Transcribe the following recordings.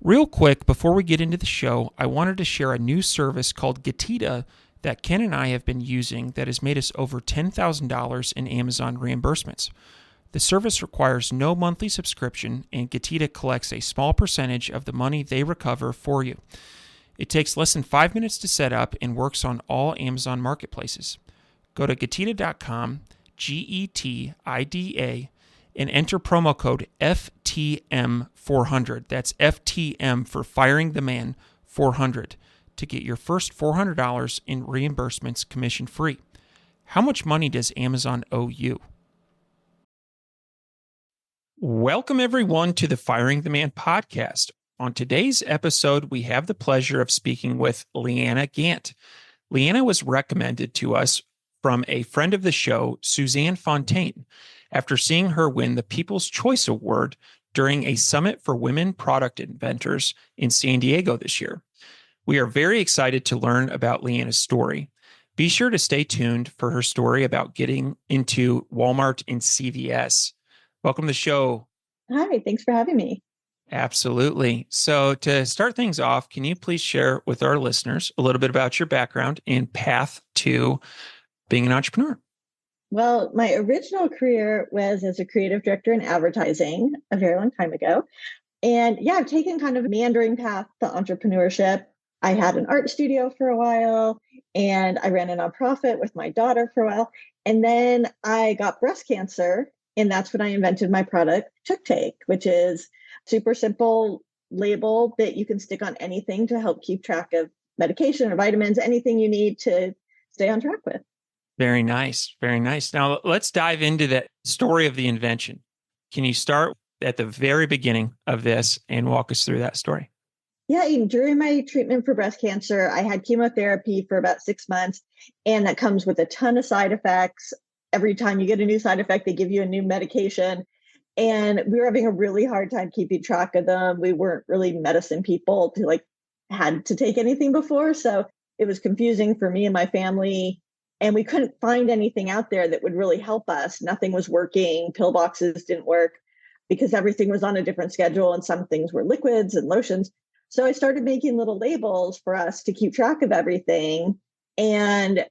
Real quick, before we get into the show, I wanted to share a new service called Getita that Ken and I have been using that has made us over $10,000 in Amazon reimbursements. The service requires no monthly subscription, and Getita collects a small percentage of the money they recover for you. It takes less than 5 minutes to set up and works on all Amazon marketplaces. Go to Getita.com, Getida, and enter promo code FTM400. That's FTM for Firing the Man 400 to get your first $400 in reimbursements commission free. How much money does Amazon owe you? Welcome, everyone, to the Firing the Man podcast. On today's episode, we have the pleasure of speaking with Leanna Gant. Leanna was recommended to us from a friend of the show, Suzanne Fontaine, after seeing her win the People's Choice Award during a summit for women product inventors in San Diego this year. We are very excited to learn about Leanna's story. Be sure to stay tuned for her story about getting into Walmart and CVS. Welcome to the show. Hi, thanks for having me. Absolutely. So to start things off, can you please share with our listeners a little bit about your background and path to being an entrepreneur? Well, my original career was as a creative director in advertising a very long time ago. And yeah, I've taken kind of a meandering path to entrepreneurship. I had an art studio for a while, and I ran a nonprofit with my daughter for a while. And then I got breast cancer, and that's when I invented my product, TukTuk, which is super simple label that you can stick on anything to help keep track of medication or vitamins, anything you need to stay on track with. Very nice. Very nice. Now let's dive into that story of the invention. Can you start at the very beginning of this and walk us through that story? Yeah, during my treatment for breast cancer, I had chemotherapy for about 6 months, and that comes with a ton of side effects. Every time you get a new side effect, they give you a new medication. And we were having a really hard time keeping track of them. We weren't really medicine people to had to take anything before. So it was confusing for me and my family. And we couldn't find anything out there that would really help us. Nothing was working. Pill boxes didn't work because everything was on a different schedule, and some things were liquids and lotions. So I started making little labels for us to keep track of everything. And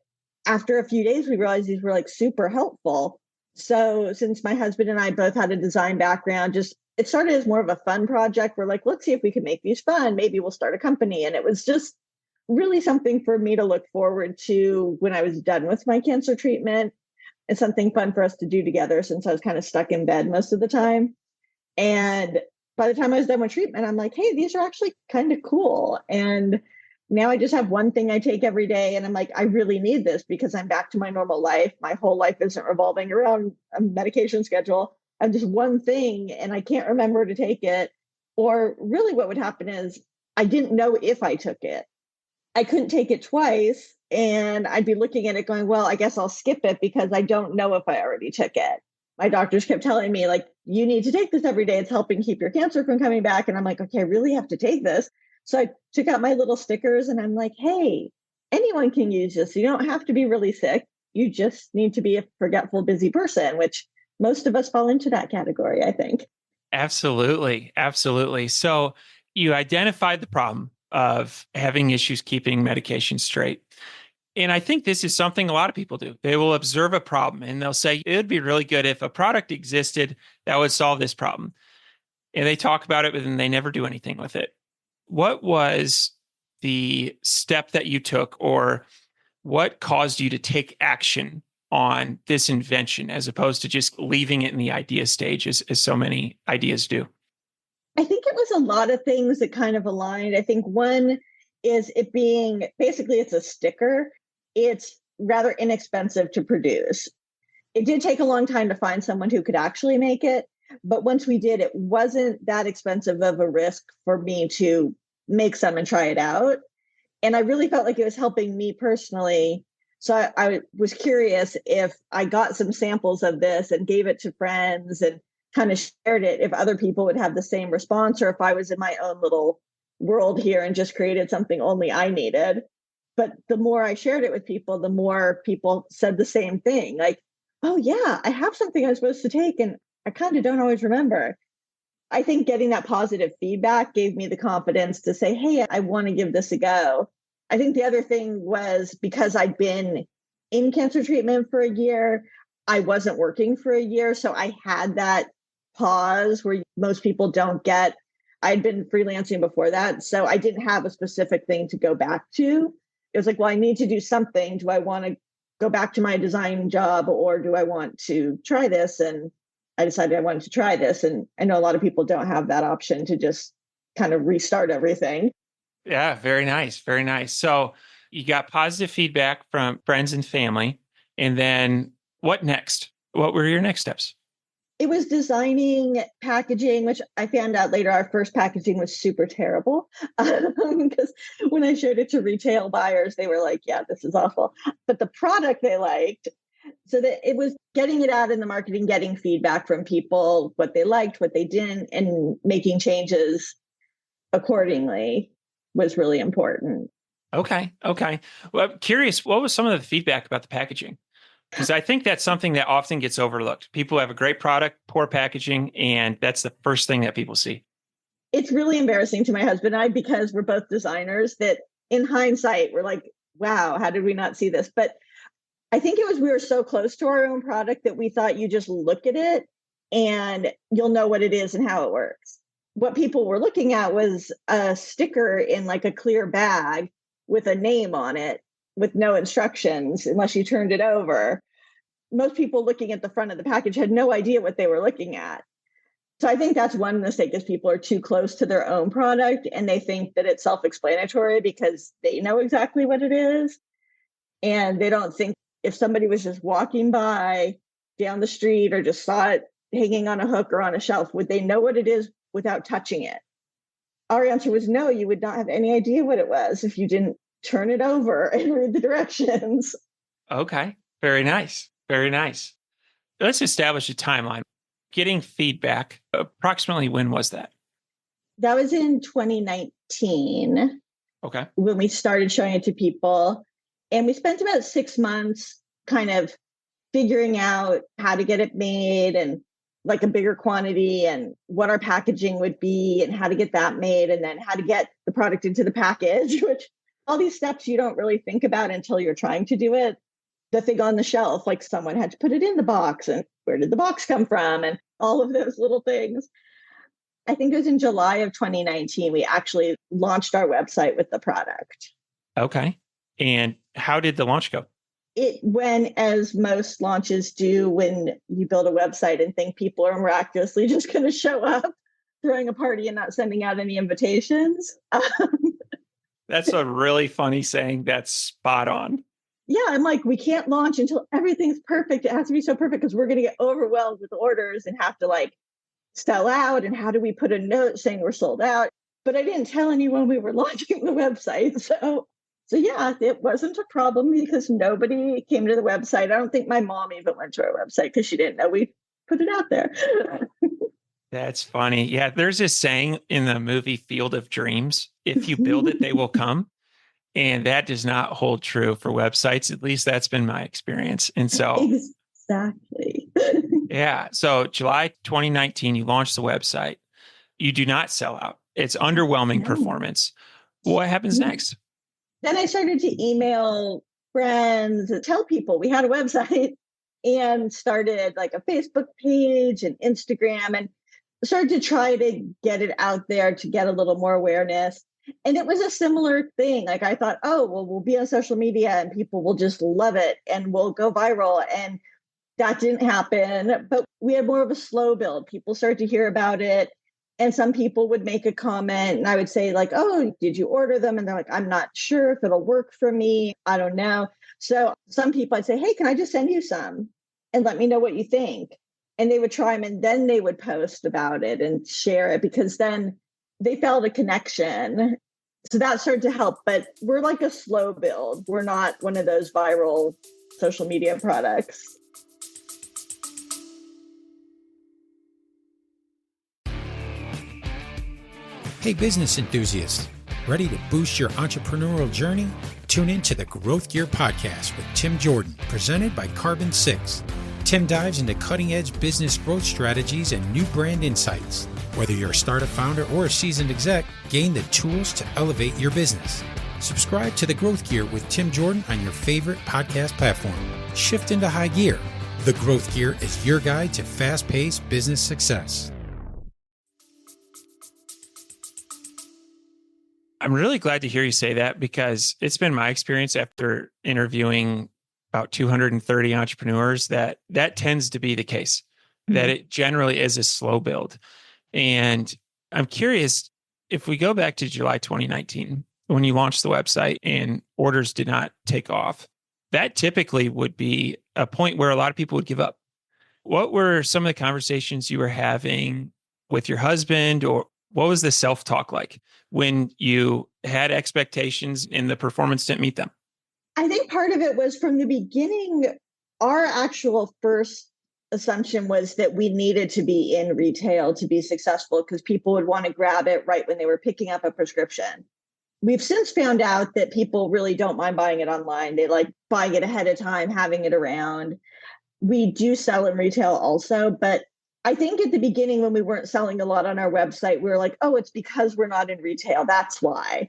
after a few days, we realized these were super helpful. So since my husband and I both had a design background, it started as more of a fun project. We're like, let's see if we can make these fun. Maybe we'll start a company. And it was just really something for me to look forward to when I was done with my cancer treatment, and something fun for us to do together since I was kind of stuck in bed most of the time. And by the time I was done with treatment, I'm like, hey, these are actually kind of cool. And now I just have one thing I take every day. And I'm like, I really need this because I'm back to my normal life. My whole life isn't revolving around a medication schedule. I'm just one thing and I can't remember to take it. Or really what would happen is I didn't know if I took it. I couldn't take it twice, and I'd be looking at it going, well, I guess I'll skip it because I don't know if I already took it. My doctors kept telling me, you need to take this every day. It's helping keep your cancer from coming back. And I'm like, okay, I really have to take this. So I took out my little stickers and I'm like, hey, anyone can use this. You don't have to be really sick. You just need to be a forgetful, busy person, which most of us fall into that category, I think. Absolutely. Absolutely. So you identified the problem of having issues keeping medication straight. And I think this is something a lot of people do. They will observe a problem and they'll say, it would be really good if a product existed that would solve this problem. And they talk about it, but then they never do anything with it. What was the step that you took, or what caused you to take action on this invention as opposed to just leaving it in the idea stage as so many ideas do? I think it was a lot of things that kind of aligned. I think one is it being basically it's a sticker. It's rather inexpensive to produce. It did take a long time to find someone who could actually make it. But once we did, it wasn't that expensive of a risk for me to make some and try it out. And I really felt like it was helping me personally. So I was curious if I got some samples of this and gave it to friends and kind of shared it, if other people would have the same response, or if I was in my own little world here and just created something only I needed. But the more I shared it with people, the more people said the same thing. Oh yeah, I have something I'm supposed to take and I kind of don't always remember. I think getting that positive feedback gave me the confidence to say, hey, I want to give this a go. I think the other thing was because I'd been in cancer treatment for a year, I wasn't working for a year. So I had that pause where most people don't get. I'd been freelancing before that. So I didn't have a specific thing to go back to. It was like, well, I need to do something. Do I want to go back to my design job or do I want to try this? And I decided I wanted to try this. And I know a lot of people don't have that option to just kind of restart everything. Yeah, very nice. Very nice. So you got positive feedback from friends and family. And then what next? What were your next steps? It was designing packaging, which I found out later our first packaging was super terrible because when I showed it to retail buyers, they were like, yeah, this is awful. But the product they liked. So that it was getting it out in the marketing, getting feedback from people, what they liked, what they didn't, and making changes accordingly was really important. Okay. Well, I'm curious, what was some of the feedback about the packaging? Because I think that's something that often gets overlooked. People have a great product, poor packaging, and that's the first thing that people see. It's really embarrassing to my husband and I because we're both designers that in hindsight, we're like, wow, how did we not see this? But I think it was we were so close to our own product that we thought you just look at it and you'll know what it is and how it works. What people were looking at was a sticker in like a clear bag with a name on it with no instructions unless you turned it over. Most people looking at the front of the package had no idea what they were looking at. So I think that's one mistake is people are too close to their own product and they think that it's self-explanatory because they know exactly what it is. And they don't think if somebody was just walking by down the street or just saw it hanging on a hook or on a shelf, would they know what it is without touching it? Our answer was no, you would not have any idea what it was if you didn't turn it over and read the directions. Okay. Very nice. Very nice. Let's establish a timeline. Getting feedback, approximately when was that? That was in 2019. Okay. When we started showing it to people. And we spent about 6 months kind of figuring out how to get it made and like a bigger quantity and what our packaging would be and how to get that made and then how to get the product into the package, which all these steps you don't really think about until you're trying to do it. The thing on the shelf, like someone had to put it in the box and where did the box come from and all of those little things. I think it was in July of 2019, we actually launched our website with the product. Okay. And how did the launch go? It went as most launches do when you build a website and think people are miraculously just going to show up throwing a party and not sending out any invitations. That's a really funny saying. That's spot on. Yeah, I'm like, we can't launch until everything's perfect. It has to be so perfect because we're going to get overwhelmed with orders and have to like sell out. And how do we put a note saying we're sold out? But I didn't tell anyone we were launching the website. So yeah, it wasn't a problem because nobody came to the website. I don't think my mom even went to our website because she didn't know we put it out there. That's funny. Yeah, there's this saying in the movie Field of Dreams, if you build it, they will come. And that does not hold true for websites. At least that's been my experience. And so exactly. Yeah. So July 2019, you launched the website. You do not sell out. It's underwhelming performance. What happens next? Then I started to email friends and tell people we had a website and started like a Facebook page and Instagram and started to try to get it out there to get a little more awareness. And it was a similar thing. Like I thought, oh, well, we'll be on social media and people will just love it and we'll go viral. And that didn't happen. But we had more of a slow build. People started to hear about it. And some people would make a comment and I would say like, oh, did you order them? And they're like, I'm not sure if it'll work for me. I don't know. So some people I'd say, hey, can I just send you some and let me know what you think? And they would try them and then they would post about it and share it because then they felt a connection. So that started to help, but we're like a slow build. We're not one of those viral social media products. Hey, business enthusiasts, ready to boost your entrepreneurial journey? Tune in to the Growth Gear Podcast with Tim Jordan, presented by Carbon6. Tim dives into cutting-edge business growth strategies and new brand insights. Whether you're a startup founder or a seasoned exec, gain the tools to elevate your business. Subscribe to The Growth Gear with Tim Jordan on your favorite podcast platform. Shift into high gear. The Growth Gear is your guide to fast-paced business success. I'm really glad to hear you say that, because it's been my experience after interviewing about 230 entrepreneurs that tends to be the case, that it generally is a slow build. And I'm curious, if we go back to July 2019, when you launched the website and orders did not take off, that typically would be a point where a lot of people would give up. What were some of the conversations you were having with your husband, or what was the self-talk like when you had expectations and the performance didn't meet them? I think part of it was from the beginning, our actual first assumption was that we needed to be in retail to be successful, because people would want to grab it right when they were picking up a prescription. We've since found out that people really don't mind buying it online. They like buying it ahead of time, having it around. We do sell in retail also, but I think at the beginning when we weren't selling a lot on our website, we were like, oh, it's because we're not in retail. That's why.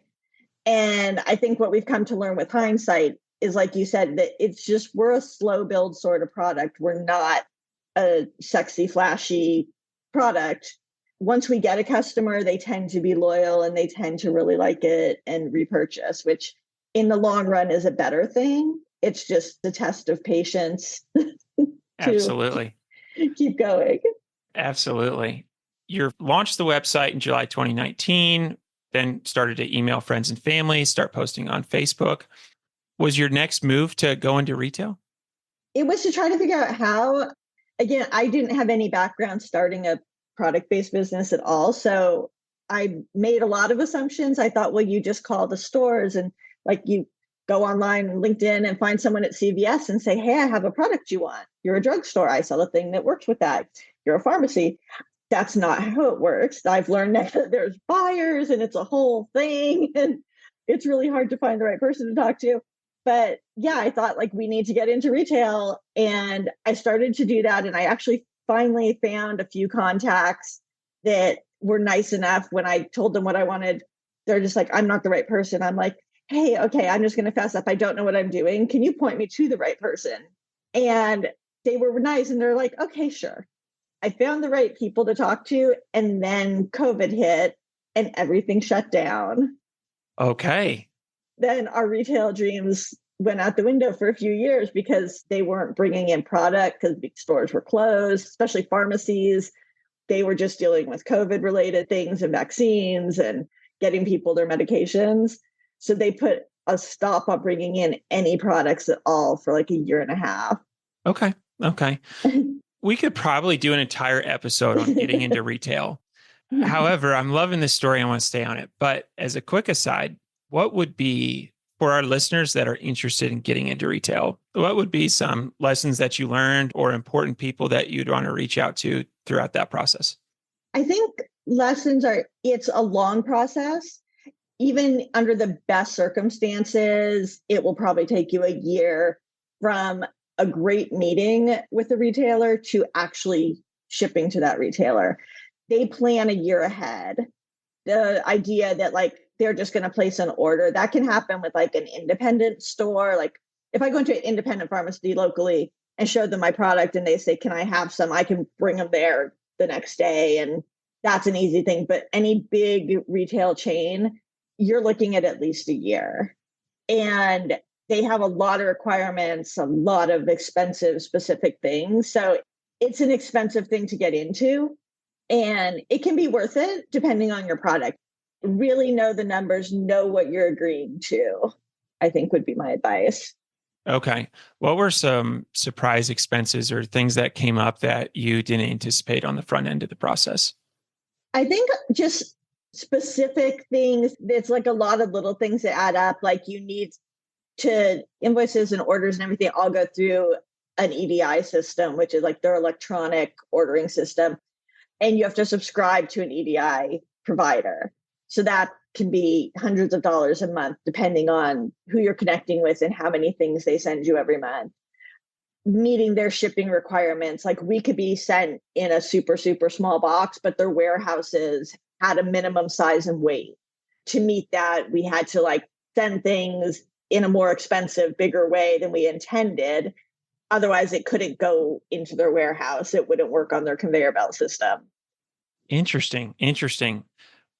And I think what we've come to learn with hindsight is, like you said, that it's just, we're a slow build sort of product. We're not a sexy, flashy product. Once we get a customer, they tend to be loyal and they tend to really like it and repurchase, which in the long run is a better thing. It's just the test of patience. Absolutely. Keep going. Absolutely. You launched the website in July 2019, then started to email friends and family, start posting on Facebook. Was your next move to go into retail? It was to try to figure out how. Again, I didn't have any background starting a product-based business at all. So I made a lot of assumptions. I thought, well, you just call the stores and like you go online and LinkedIn and find someone at CVS and say, hey, I have a product you want. You're a drugstore. I sell a thing that works with that. You're a pharmacy. That's not how it works. I've learned that there's buyers and it's a whole thing. And it's really hard to find the right person to talk to. But yeah, I thought like we need to get into retail. And I started to do that. And I actually finally found a few contacts that were nice enough. When I told them what I wanted, they're just like, I'm not the right person. I'm like, hey, okay, I'm just going to fess up. I don't know what I'm doing. Can you point me to the right person? And they were nice. And they're like, okay, sure. I found the right people to talk to. And then COVID hit and everything shut down. Okay. Then our retail dreams went out the window for a few years because they weren't bringing in product because big stores were closed, especially pharmacies. They were just dealing with COVID related things and vaccines and getting people their medications. So they put a stop on bringing in any products at all for like a year and a half. Okay. We could probably do an entire episode on getting into retail. However, I'm loving this story. I want to stay on it. But as a quick aside, what would be, for our listeners that are interested in getting into retail, what would be some lessons that you learned or important people that you'd want to reach out to throughout that process? I think lessons are, it's a long process. Even under the best circumstances, it will probably take you a year from a great meeting with the retailer to actually shipping to that retailer. They plan a year ahead. The idea that like they're just going to place an order, that can happen with like an independent store. Like if I go into an independent pharmacy locally and show them my product and they say, can I have some? I can bring them there the next day. And that's an easy thing. But any big retail chain, you're looking at least a year. And they have a lot of requirements, a lot of expensive specific things. So it's an expensive thing to get into. And it can be worth it depending on your product. Really know the numbers, know what you're agreeing to, I think would be my advice. Okay. What were some surprise expenses or things that came up that you didn't anticipate on the front end of the process? I think just specific things. It's like a lot of little things that add up. Like you need to invoices and orders and everything all go through an EDI system, which is like their electronic ordering system. And you have to subscribe to an EDI provider. So that can be hundreds of dollars a month, depending on who you're connecting with and how many things they send you every month. meeting their shipping requirements. Like we could be sent in a super, super small box, but their warehouses had a minimum size and weight. To meet that, we had to like send things in a more expensive, bigger way than we intended. Otherwise, it couldn't go into their warehouse. It wouldn't work on their conveyor belt system. Interesting. Interesting.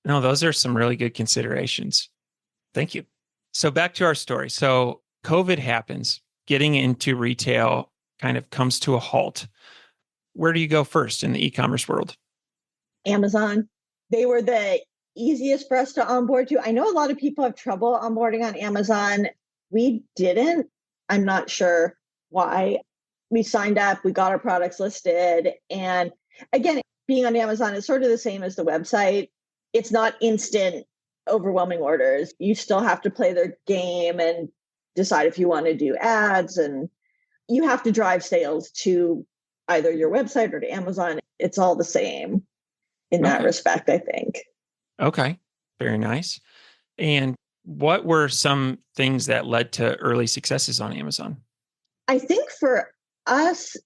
No, those are some really good considerations. Thank you. So back to our story. So COVID happens, getting into retail kind of comes to a halt. Where do you go first in the e-commerce world? Amazon. They were the easiest for us to onboard to. I know a lot of people have trouble onboarding on Amazon. We didn't. I'm not sure why. We signed up, we got our products listed. And again, being on Amazon is sort of the same as the website. It's not instant, overwhelming orders. You still have to play their game and decide if you want to do ads. And you have to drive sales to either your website or to Amazon. It's all the same in that respect, I think. Okay. Very nice. And what were some things that led to early successes on Amazon? I think for us,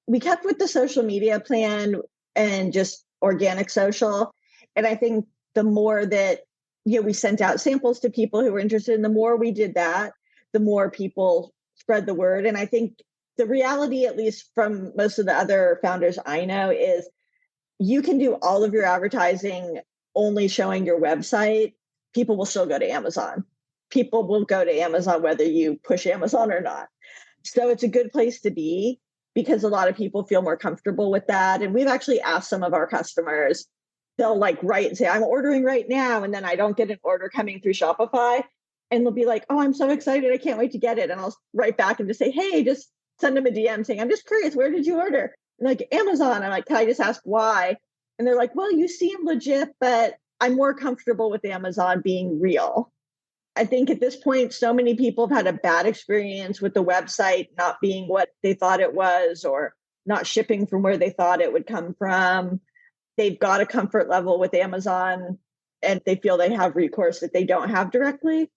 we kept with the social media plan and just organic social. And I think the more that, we sent out samples to people who were interested, and the more we did that, the more people spread the word. And I think the reality, at least from most of the other founders I know, is you can do all of your advertising only showing your website. People will still go to Amazon. People will go to Amazon whether you push Amazon or not. So it's a good place to be because a lot of people feel more comfortable with that. And we've actually asked some of our customers, they'll like write and say, I'm ordering right now. And then I don't get an order coming through Shopify. And they'll be like, oh, I'm so excited. I can't wait to get it. And I'll write back and just say, hey, just send them a DM saying, I'm just curious, where did you order? And like, Amazon. I'm like, can I just ask why? And they're like, well, you seem legit, but I'm more comfortable with Amazon being real. I think at this point, so many people have had a bad experience with the website not being what they thought it was or not shipping from where they thought it would come from. They've got a comfort level with Amazon and they feel they have recourse that they don't have directly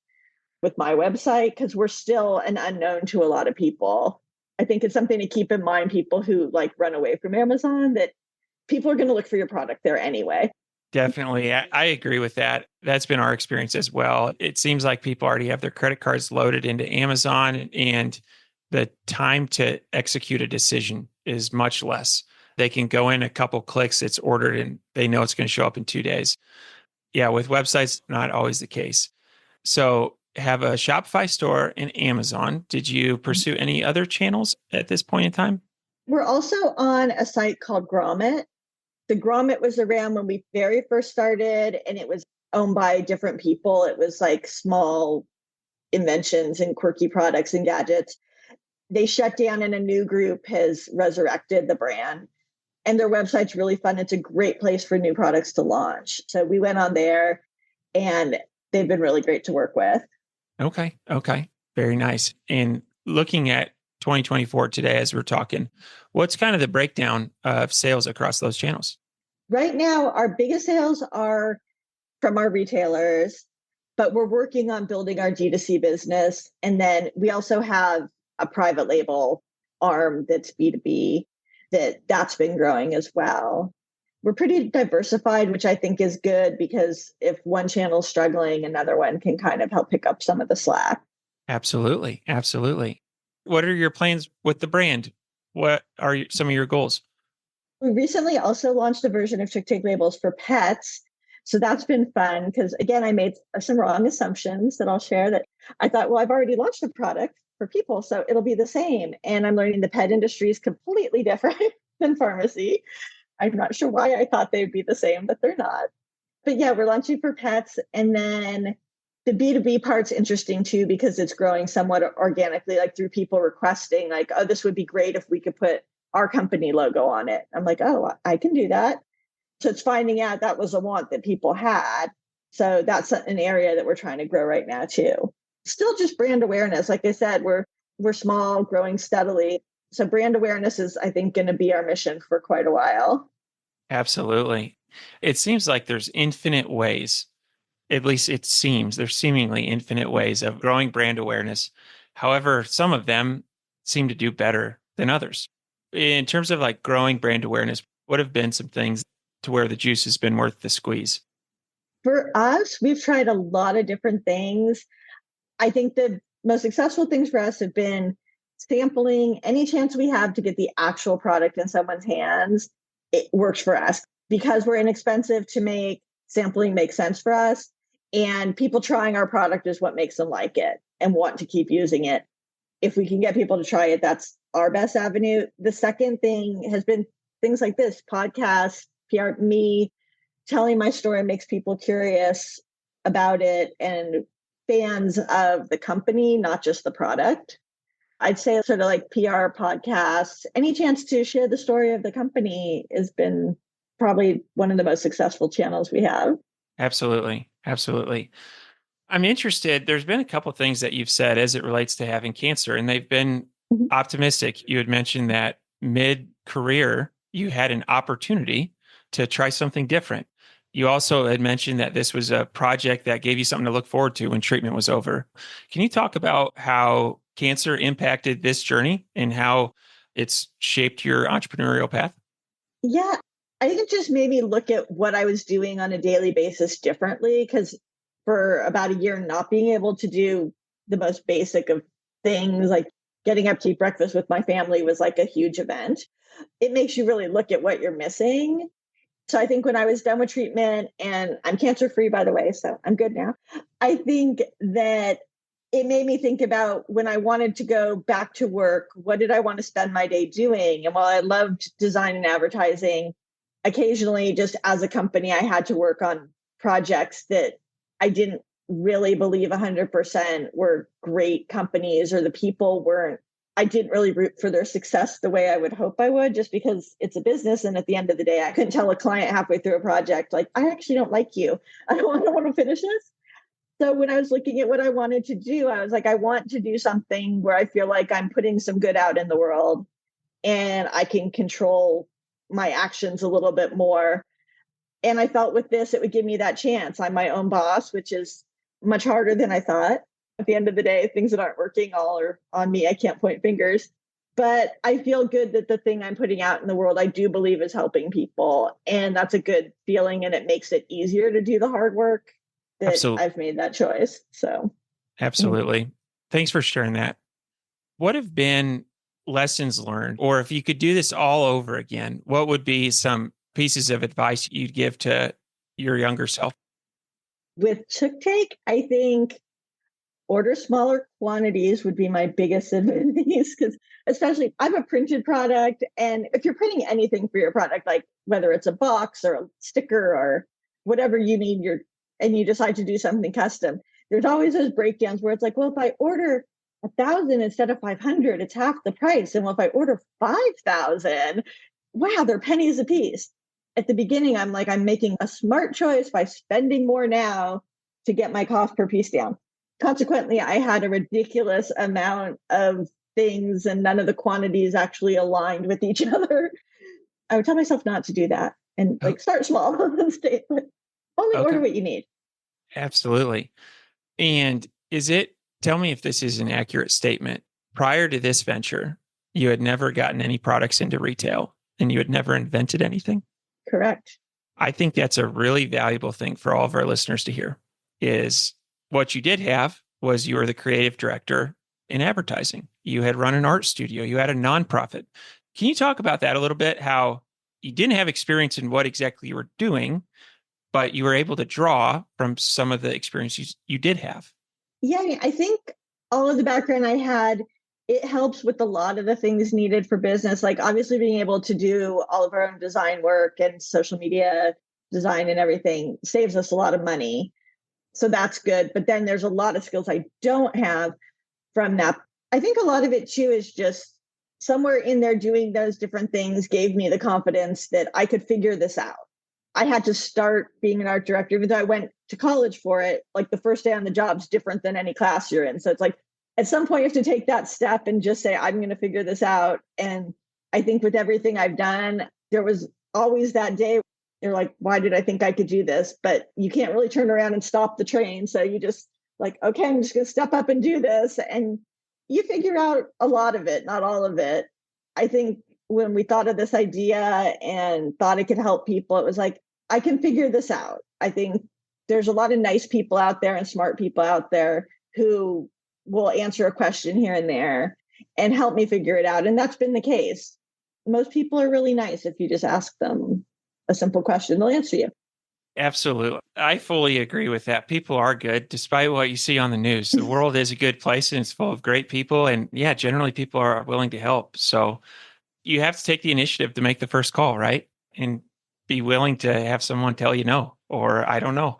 with my website because we're still an unknown to a lot of people. I think it's something to keep in mind, people who like run away from Amazon, that people are going to look for your product there anyway. Definitely. I agree with that. That's been our experience as well. It seems like people already have their credit cards loaded into Amazon and the time to execute a decision is much less. They can go in a couple clicks, it's ordered, and they know it's going to show up in 2 days. Yeah, with websites, not always the case. So have a Shopify store and Amazon. Did you pursue any other channels at this point in time? We're also on a site called Grommet. The Grommet was around when we very first started, and it was owned by different people. It was like small inventions and quirky products and gadgets. They shut down and a new group has resurrected the brand. And their website's really fun. It's a great place for new products to launch. So we went on there and they've been really great to work with. Okay. Very nice. And looking at 2024 today, as we're talking, what's kind of the breakdown of sales across those channels? Right now, our biggest sales are from our retailers, but we're working on building our D2C business. And then we also have a private label arm that's B2B that's been growing as well. We're pretty diversified, which I think is good because if one channel's struggling, another one can kind of help pick up some of the slack. Absolutely. What are your plans with the brand? What are some of your goals? We recently also launched a version of TukTuk labels for pets. So that's been fun because, again, I made some wrong assumptions that I'll share that I thought, well, I've already launched a product for people, so it'll be the same. And I'm learning the pet industry is completely different than pharmacy. I'm not sure why I thought they'd be the same, but they're not. But yeah, we're launching for pets. And then the B2B part's interesting too, because it's growing somewhat organically, like through people requesting like, oh, this would be great if we could put our company logo on it. I'm like, oh, I can do that. So it's finding out that was a want that people had. So that's an area that we're trying to grow right now too. Still just brand awareness. Like I said, we're small, growing steadily. So brand awareness is, I think, going to be our mission for quite a while. Absolutely. It seems like there's infinite ways, at least it seems, there's seemingly infinite ways of growing brand awareness. However, some of them seem to do better than others. In terms of like growing brand awareness, what have been some things to where the juice has been worth the squeeze? For us, we've tried a lot of different things. I think the most successful things for us have been sampling any chance we have to get the actual product in someone's hands. It works for us because we're inexpensive to make. Sampling makes sense for us. And people trying our product is what makes them like it and want to keep using it. If we can get people to try it, that's our best avenue. The second thing has been things like this podcasts, PR, me telling my story makes people curious about it and fans of the company, not just the product. I'd say sort of like PR podcasts, any chance to share the story of the company has been probably one of the most successful channels we have. Absolutely. Absolutely. I'm interested. There's been a couple of things that you've said as it relates to having cancer, and they've been Mhm. optimistic. You had mentioned that mid-career, you had an opportunity to try something different. You also had mentioned that this was a project that gave you something to look forward to when treatment was over. Can you talk about how cancer impacted this journey and how it's shaped your entrepreneurial path? Yeah, I think it just made me look at what I was doing on a daily basis differently because for about a year, not being able to do the most basic of things like getting up to eat breakfast with my family was like a huge event. It makes you really look at what you're missing. So I think when I was done with treatment, and I'm cancer free, by the way, so I'm good now. I think that it made me think about when I wanted to go back to work, what did I want to spend my day doing? And while I loved design and advertising, occasionally just as a company, I had to work on projects that I didn't really believe 100% were great companies or the people weren't. I didn't really root for their success the way I would hope I would, just because it's a business. And at the end of the day, I couldn't tell a client halfway through a project, like, I actually don't like you. I don't want to finish this. So when I was looking at what I wanted to do, I was like, I want to do something where I feel like I'm putting some good out in the world and I can control my actions a little bit more. And I felt with this, it would give me that chance. I'm my own boss, which is much harder than I thought. At the end of the day, things that aren't working all are on me. I can't point fingers. But I feel good that the thing I'm putting out in the world, I do believe is helping people. And that's a good feeling. And it makes it easier to do the hard work that Absolutely. I've made that choice. So, Absolutely. Thanks for sharing that. What have been lessons learned? Or if you could do this all over again, what would be some pieces of advice you'd give to your younger self? with TukTuk, I think order smaller quantities would be my biggest advice because especially I'm a printed product. And if you're printing anything for your product, like whether it's a box or a sticker or whatever you need, and you decide to do something custom, there's always those breakdowns where it's like, well, if I order 1,000 instead of 500, it's half the price. And well, if I order 5,000, wow, they're pennies a piece. At the beginning, I'm like, I'm making a smart choice by spending more now to get my cost per piece down. Consequently, I had a ridiculous amount of things and none of the quantities actually aligned with each other. I would tell myself not to do that and Oh, like start small and stay, but only order okay. what you need. Absolutely. And tell me if this is an accurate statement. Prior to this venture, you had never gotten any products into retail and you had never invented anything. Correct. I think that's a really valuable thing for all of our listeners to hear is what you did have was you were the creative director in advertising. You had run an art studio. You had a nonprofit. Can you talk about that a little bit? How you didn't have experience in what exactly you were doing, but you were able to draw from some of the experiences you did have. Yeah, I think all of the background I had, it helps with a lot of the things needed for business. Like obviously being able to do all of our own design work and social media design and everything saves us a lot of money. So that's good. But then there's a lot of skills I don't have from that. I think a lot of it too is just somewhere in there doing those different things gave me the confidence that I could figure this out. I had to start being an art director, even though I went to college for it. Like the first day on the job is different than any class you're in. So it's like at some point you have to take that step and just say, I'm going to figure this out. And I think with everything I've done, there was always that day you're like, why did I think I could do this? But you can't really turn around and stop the train. So you just like, okay, I'm just going to step up and do this. And you figure out a lot of it, not all of it. I think when we thought of this idea and thought it could help people, it was like, I can figure this out. I think there's a lot of nice people out there and smart people out there who will answer a question here and there and help me figure it out. And that's been the case. Most people are really nice. If you just ask them a simple question, they'll answer you. Absolutely. I fully agree with that. People are good, despite what you see on the news. The world is a good place and it's full of great people. And yeah, generally people are willing to help. So you have to take the initiative to make the first call, right? And be willing to have someone tell you no, or I don't know.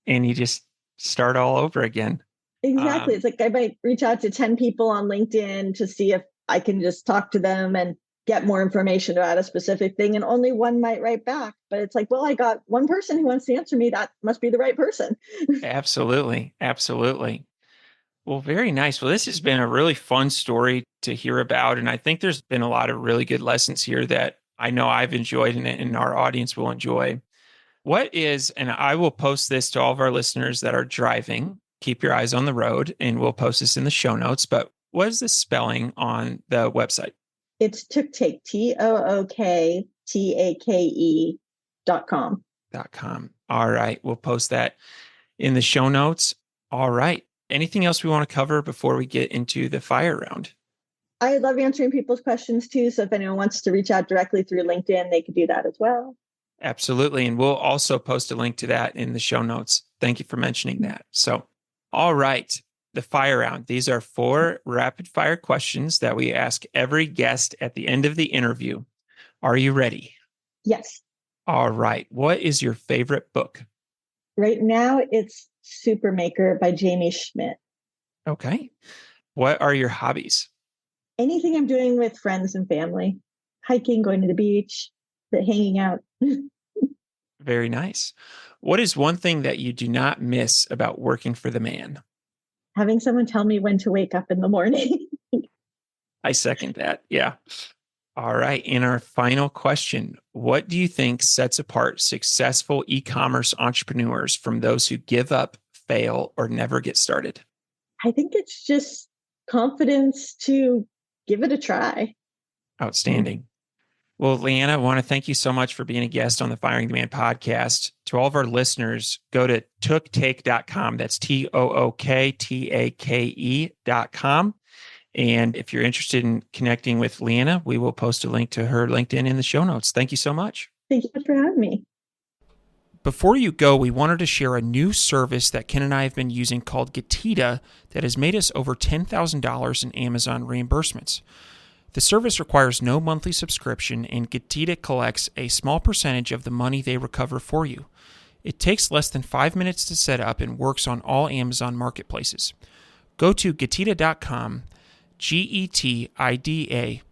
And you just start all over again. Exactly. It's like I might reach out to 10 people on LinkedIn to see if I can just talk to them and get more information about a specific thing. And only one might write back. But it's like, well, I got one person who wants to answer me. That must be the right person. Absolutely. Absolutely. Well, very nice. Well, this has been a really fun story to hear about. And I think there's been a lot of really good lessons here that I know I've enjoyed and our audience will enjoy. What is, and I will post this to all of our listeners that are driving, keep your eyes on the road, and we'll post this in the show notes. But what is the spelling on the website? It's TukTake, TOOKTAKE.com. .com. All right. We'll post that in the show notes. All right. Anything else we want to cover before we get into the fire round? I love answering people's questions too. So if anyone wants to reach out directly through LinkedIn, they could do that as well. Absolutely. And we'll also post a link to that in the show notes. Thank you for mentioning that. So, all right. The fire round. These are 4 rapid fire questions that we ask every guest at the end of the interview. Are you ready? Yes. All right. What is your favorite book? Right now, it's Supermaker by Jamie Schmidt. Okay. What are your hobbies? Anything I'm doing with friends and family, hiking, going to the beach, hanging out. Very nice. What is one thing that you do not miss about working for the man? Having someone tell me when to wake up in the morning. I second that. Yeah. All right. In our final question, what do you think sets apart successful e-commerce entrepreneurs from those who give up, fail, or never get started? I think it's just confidence to give it a try. Outstanding. Well, Leanna, I want to thank you so much for being a guest on the Firing the Man podcast. To all of our listeners, go to TukTake.com. That's TOOKTAKE.com. And if you're interested in connecting with Leanna, we will post a link to her LinkedIn in the show notes. Thank you so much. Thank you for having me. Before you go, we wanted to share a new service that Ken and I have been using called Getita that has made us over $10,000 in Amazon reimbursements. The service requires no monthly subscription, and Getita collects a small percentage of the money they recover for you. It takes less than 5 minutes to set up and works on all Amazon marketplaces. Go to Getita.com, Getida.com,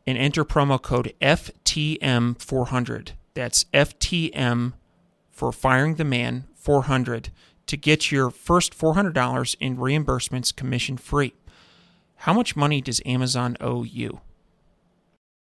and enter promo code FTM400. That's FTM for Firing the Man 400 to get your first $400 in reimbursements commission free. How much money does Amazon owe you?